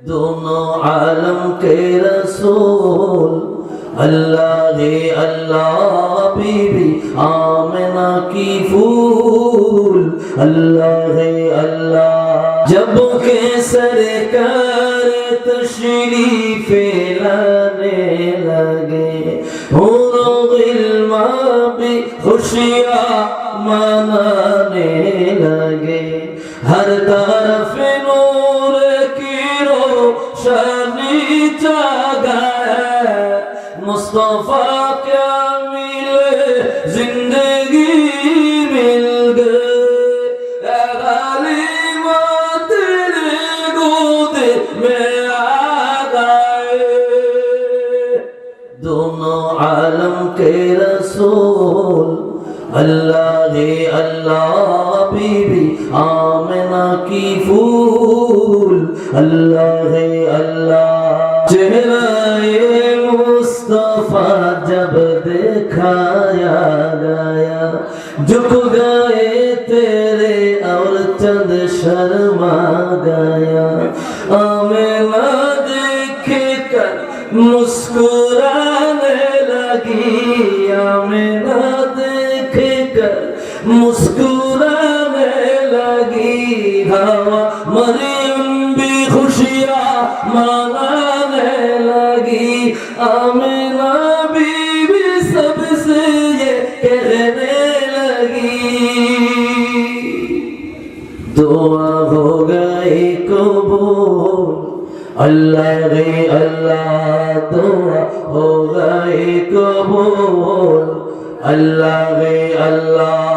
दोनों आलम के रसूल अल्लाह रे अल्लाह, बीबी आमिना की फूल अल्लाह रे अल्लाह। जब के सरकार तशरीफ लाने लगे, हुरों गिल्मा भी खुशियाँ मनाने लगे। हर तरफ नूर की रोशनी छा गए, मुस्तफा क्या मिले जिंदगी मिल गए। गालिबा तेरे गोद में आ गए, दोनों आलम के रसूल अल्लाह रे अल्लाह, बीबी आमिना की फूल अल्लाह रे अल्लाह। चेहरा-ए मुस्तफा जब दिखाया गया, झुक गए तेरे और चंद शर्मा गया। आमिना देख कर मुस्कुराने लगी, आमिना देख कर मुस्कुराने लगी। हवा मरियम भी खुशियाँ मनाने लगी, आमिना बीबी सबसे ये कहने लगी। दुआ हो गई कबूल अल्लाह रे अल्लाह, दुआ हो गई कबूल अल्लाह रे अल्लाह।